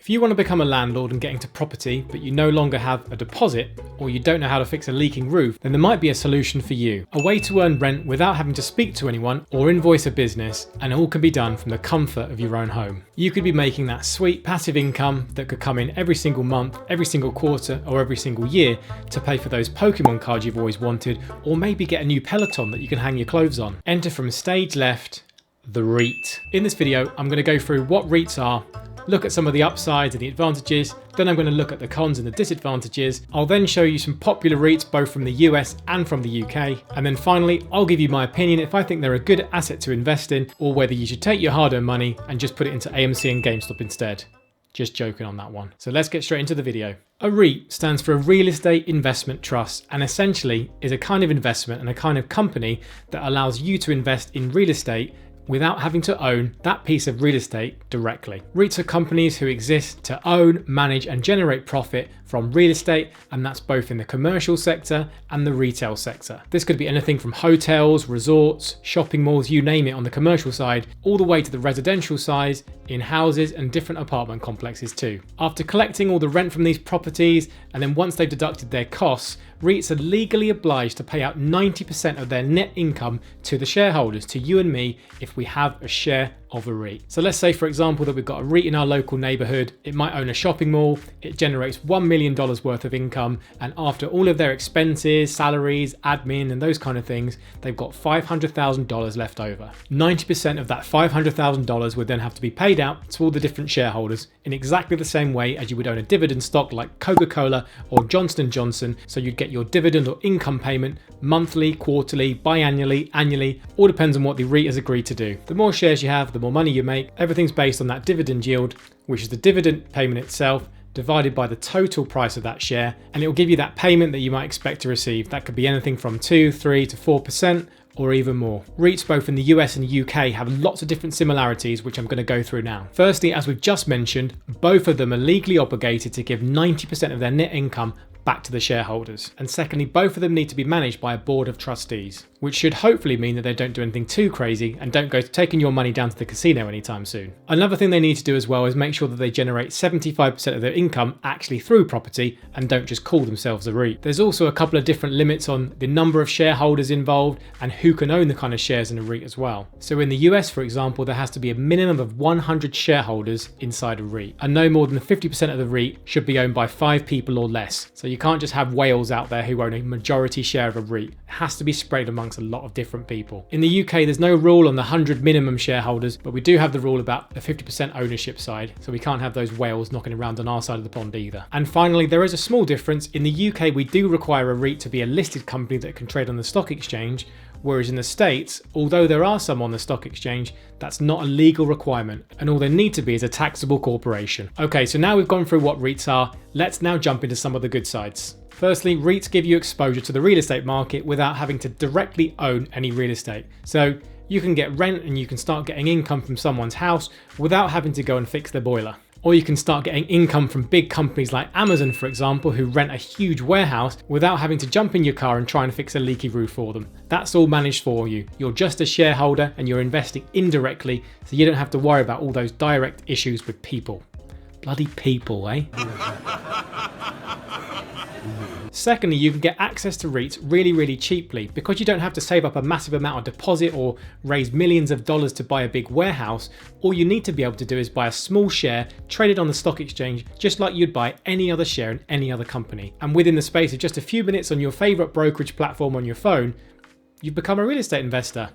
If you want to become a landlord and get into property, but you no longer have a deposit, or you don't know how to fix a leaking roof, then there might be a solution for you. A way to earn rent without having to speak to anyone or invoice a business, and it all can be done from the comfort of your own home. You could be making that sweet passive income that could come in every single month, every single quarter, or every single year to pay for those Pokemon cards you've always wanted, or maybe get a new Peloton that you can hang your clothes on. Enter from stage left, the REIT. In this video, I'm going to go through what REITs are, look at some of the upsides and the advantages, then I'm going to look at the cons and the disadvantages. I'll then show you some popular REITs both from the US and from the UK, and then finally I'll give you my opinion if I think they're a good asset to invest in, or whether you should take your hard-earned money and just put it into AMC and GameStop instead. Just joking on that one. So let's get straight into the video. A REIT stands for a real estate investment trust, and essentially is a kind of investment and a kind of company that allows you to invest in real estate without having to own that piece of real estate directly. REITs are companies who exist to own, manage and generate profit from real estate, and that's both in the commercial sector and the retail sector. This could be anything from hotels, resorts, shopping malls, you name it on the commercial side, all the way to the residential side in houses and different apartment complexes too. After collecting all the rent from these properties, and then once they've deducted their costs, REITs are legally obliged to pay out 90% of their net income to the shareholders, to you and me, if we have a share of a REIT. So let's say, for example, that we've got a REIT in our local neighborhood. It might own a shopping mall. It generates $1 million worth of income. And after all of their expenses, salaries, admin, and those kind of things, they've got $500,000 left over. 90% of that $500,000 would then have to be paid out to all the different shareholders in exactly the same way as you would own a dividend stock like Coca-Cola or Johnson & Johnson. So you'd get your dividend or income payment monthly, quarterly, biannually, annually, all depends on what the REIT has agreed to do. The more shares you have, the more money you make. Everything's based on that dividend yield, which is the dividend payment itself divided by the total price of that share, and it will give you that payment that you might expect to receive. That could be anything from 2, 3 to 4% or even more. REITs both in the US and the UK have lots of different similarities, which I'm going to go through now. Firstly, as we've just mentioned, both of them are legally obligated to give 90% of their net income back to the shareholders. And secondly, both of them need to be managed by a board of trustees, which should hopefully mean that they don't do anything too crazy and don't go taking your money down to the casino anytime soon. Another thing they need to do as well is make sure that they generate 75% of their income actually through property and don't just call themselves a REIT. There's also a couple of different limits on the number of shareholders involved and who can own the kind of shares in a REIT as well. So in the US, for example, there has to be a minimum of 100 shareholders inside a REIT, and no more than 50% of the REIT should be owned by 5 people or less. So you can't just have whales out there who own a majority share of a REIT. It has to be spread amongst a lot of different people. In the UK, there's no rule on the 100 minimum shareholders, but we do have the rule about the 50% ownership side, so we can't have those whales knocking around on our side of the pond either. And finally, there is a small difference. In the UK, we do require a REIT to be a listed company that can trade on the stock exchange, whereas in the States, although there are some on the stock exchange, that's not a legal requirement, and all they need to be is a taxable corporation. Okay, so now we've gone through what REITs are, let's now jump into some of the good sides. Firstly, REITs give you exposure to the real estate market without having to directly own any real estate. So you can get rent and you can start getting income from someone's house without having to go and fix their boiler. Or you can start getting income from big companies like Amazon, for example, who rent a huge warehouse without having to jump in your car and try and fix a leaky roof for them. That's all managed for you. You're just a shareholder and you're investing indirectly, so you don't have to worry about all those direct issues with people. Bloody people, eh? Secondly, you can get access to REITs really cheaply because you don't have to save up a massive amount of deposit or raise millions of dollars to buy a big warehouse. All you need to be able to do is buy a small share traded on the stock exchange, just like you'd buy any other share in any other company. And within the space of just a few minutes on your favorite brokerage platform on your phone, you've become a real estate investor.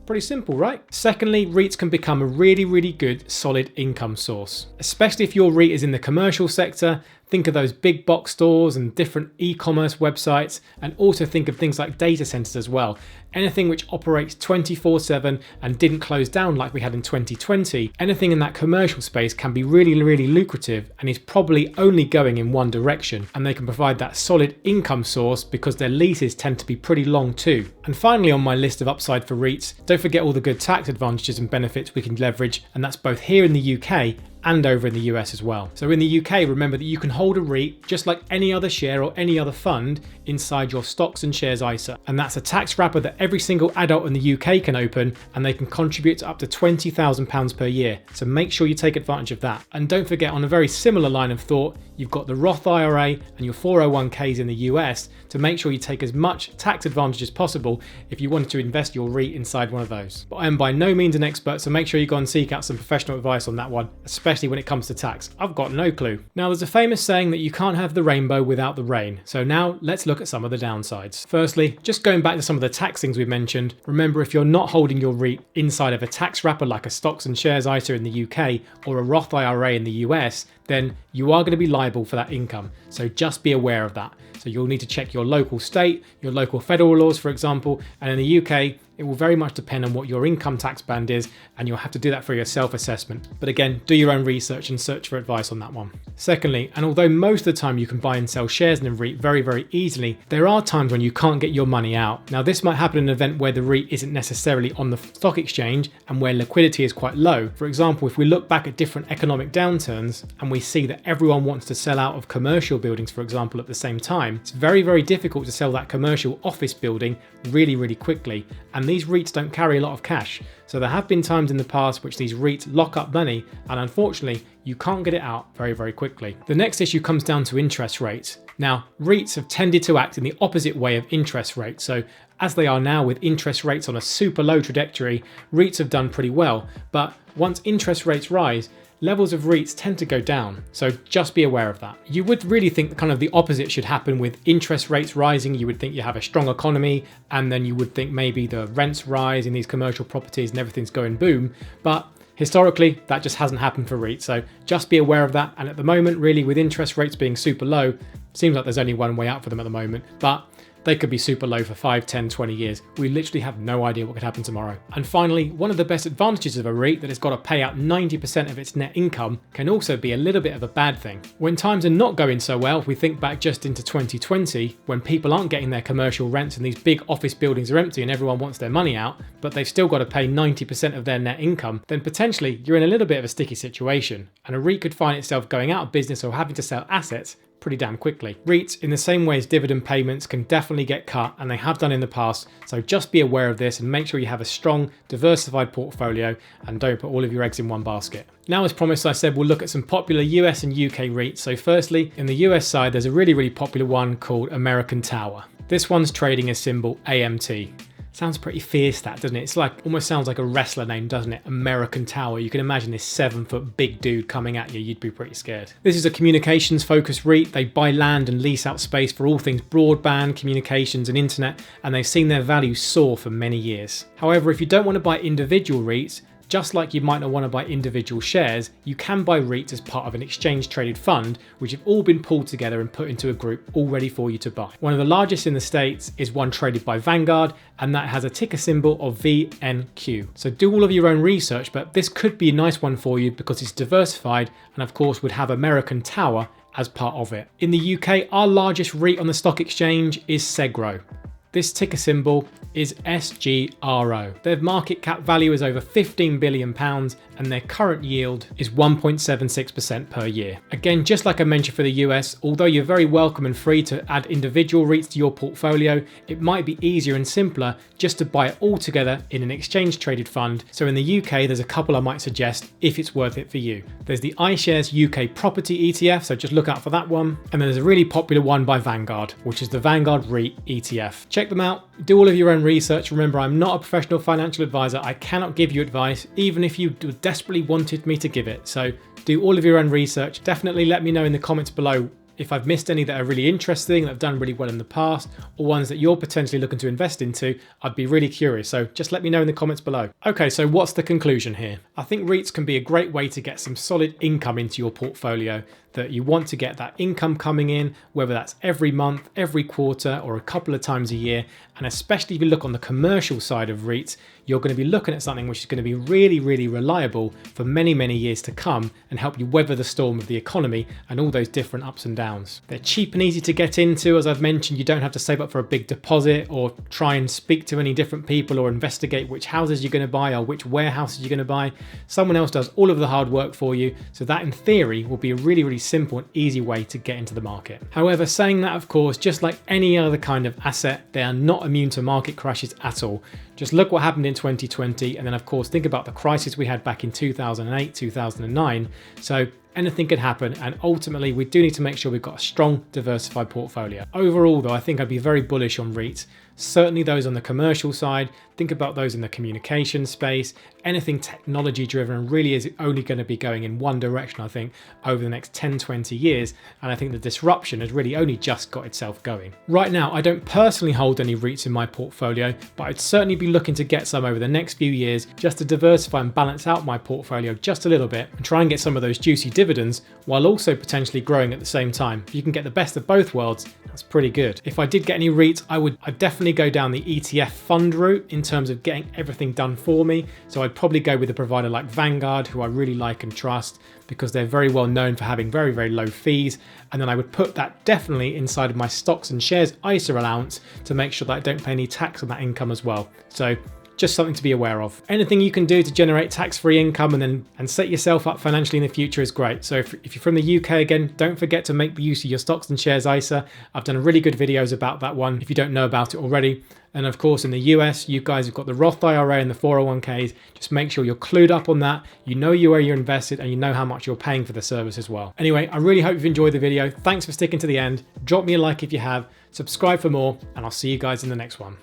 Pretty simple, right? Secondly, REITs can become a really good solid income source, especially if your REIT is in the commercial sector. Think of those big box stores and different e-commerce websites, and also think of things like data centers as well. Anything which operates 24/7 and didn't close down like we had in 2020. Anything in that commercial space can be really lucrative and is probably only going in one direction, and they can provide that solid income source because their leases tend to be pretty long too. And finally, on my list of upside for REITs, don't forget all the good tax advantages and benefits we can leverage, and that's both here in the UK and over in the US as well. So in the UK, remember that you can hold a REIT just like any other share or any other fund inside your stocks and shares ISA. And that's a tax wrapper that every single adult in the UK can open, and they can contribute to up to £20,000 per year. So make sure you take advantage of that. And don't forget, on a very similar line of thought, you've got the Roth IRA and your 401ks in the US to make sure you take as much tax advantage as possible if you wanted to invest your REIT inside one of those. But I am by no means an expert, so make sure you go and seek out some professional advice on that one, especially when it comes to tax. I've got no clue. Now, there's a famous saying that you can't have the rainbow without the rain. So now let's look at some of the downsides. Firstly, just going back to some of the tax things we mentioned, remember, if you're not holding your REIT inside of a tax wrapper like a stocks and shares ISA in the UK or a Roth IRA in the US, then you are going to be liable for that income. So just be aware of that. So you'll need to check your local state, your local federal laws, for example, and in the UK, it will very much depend on what your income tax band is, and you'll have to do that for your self-assessment. But again, do your own research and search for advice on that one. Secondly, and although most of the time you can buy and sell shares in a REIT very, very easily, there are times when you can't get your money out. Now, this might happen in an event where the REIT isn't necessarily on the stock exchange and where liquidity is quite low. For example, if we look back at different economic downturns and we see that everyone wants to sell out of commercial buildings, for example, at the same time, it's very, very difficult to sell that commercial office building really, really quickly. And these REITs don't carry a lot of cash. So there have been times in the past which these REITs lock up money, and unfortunately, you can't get it out very, very quickly. The next issue comes down to interest rates. Now, REITs have tended to act in the opposite way of interest rates. So as they are now, with interest rates on a super low trajectory, REITs have done pretty well. But once interest rates rise, levels of REITs tend to go down, so just be aware of that. You would really think kind of the opposite should happen with interest rates rising. You would think you have a strong economy, and then you would think maybe the rents rise in these commercial properties and everything's going boom. But historically, that just hasn't happened for REITs, so just be aware of that. And at the moment, really, with interest rates being super low, seems like there's only one way out for them at the moment. But they could be super low for 5, 10, 20 years. We literally have no idea what could happen tomorrow. And finally, one of the best advantages of a REIT that has got to pay out 90% of its net income can also be a little bit of a bad thing. When times are not going so well, if we think back just into 2020, when people aren't getting their commercial rents and these big office buildings are empty and everyone wants their money out, but they've still got to pay 90% of their net income, then potentially you're in a little bit of a sticky situation. And a REIT could find itself going out of business or having to sell assets pretty damn quickly. REITs, in the same way as dividend payments, can definitely get cut, and they have done in the past, so just be aware of this and make sure you have a strong, diversified portfolio and don't put all of your eggs in one basket. Now, as promised, I said we'll look at some popular US and UK REITs. So firstly, in the US side, there's a really, really popular one called American Tower. This one's trading as symbol AMT. Sounds pretty fierce, that, doesn't it? It's like, almost sounds like a wrestler name, doesn't it? American Tower. You can imagine this 7-foot big dude coming at you. You'd be pretty scared. This is a communications focused REIT. They buy land and lease out space for all things broadband, communications and internet, and they've seen their value soar for many years. However, if you don't want to buy individual REITs, just like you might not want to buy individual shares, you can buy REITs as part of an exchange-traded fund, which have all been pulled together and put into a group all ready for you to buy. One of the largest in the States is one traded by Vanguard, and that has a ticker symbol of VNQ. So do all of your own research, but this could be a nice one for you because it's diversified and of course would have American Tower as part of it. In the UK, our largest REIT on the stock exchange is Segro. This ticker symbol is SGRO. Their market cap value is over £15 billion and their current yield is 1.76% per year. Again, just like I mentioned for the US, although you're very welcome and free to add individual REITs to your portfolio, it might be easier and simpler just to buy it all together in an exchange traded fund. So in the UK, there's a couple I might suggest if it's worth it for you. There's the iShares UK Property ETF, so just look out for that one. And then there's a really popular one by Vanguard, which is the Vanguard REIT ETF. Check them out, do all of your own research. Remember, I'm not a professional financial advisor. I cannot give you advice, even if you desperately wanted me to give it. So do all of your own research. Definitely let me know in the comments below if I've missed any that are really interesting, that have done really well in the past, or ones that you're potentially looking to invest into. I'd be really curious, so just let me know in the comments below. Okay, so what's the conclusion here? I think REITs can be a great way to get some solid income into your portfolio. that you want to get that income coming in, whether that's every month, every quarter, or a couple of times a year. And especially if you look on the commercial side of REITs, you're going to be looking at something which is going to be really, really reliable for many, many years to come and help you weather the storm of the economy and all those different ups and downs. They're cheap and easy to get into. As I've mentioned, you don't have to save up for a big deposit or try and speak to any different people or investigate which houses you're going to buy or which warehouses you're going to buy. Someone else does all of the hard work for you. So that in theory will be a really, really simple and easy way to get into the market. However, saying that, of course, just like any other kind of asset, they are not immune to market crashes at all. Just look what happened in 2020, and then of course think about the crisis we had back in 2008, 2009. So anything could happen, and ultimately we do need to make sure we've got a strong, diversified portfolio. Overall though, I think I'd be very bullish on REITs. Certainly those on the commercial side, think about those in the communication space, anything technology driven really is only going to be going in one direction, I think, over the next 10, 20 years. And I think the disruption has really only just got itself going. Right now, I don't personally hold any REITs in my portfolio, but I'd certainly be looking to get some over the next few years just to diversify and balance out my portfolio just a little bit and try and get some of those juicy dividends while also potentially growing at the same time. If you can get the best of both worlds, that's pretty good. If I did get any REITs, I'd definitely go down the ETF fund route in terms of getting everything done for me. So I'd probably go with a provider like Vanguard, who I really like and trust because they're very well known for having very, very low fees. And then I would put that definitely inside of my stocks and shares ISA allowance to make sure that I don't pay any tax on that income as well. So just something to be aware of. Anything you can do to generate tax-free income and set yourself up financially in the future is great. So if you're from the UK again, don't forget to make use of your stocks and shares ISA. I've done really good videos about that one if you don't know about it already. And of course, in the US, you guys have got the Roth IRA and the 401ks. Just make sure you're clued up on that. You know where you're invested and you know how much you're paying for the service as well. Anyway, I really hope you've enjoyed the video. Thanks for sticking to the end. Drop me a like if you have, subscribe for more, and I'll see you guys in the next one.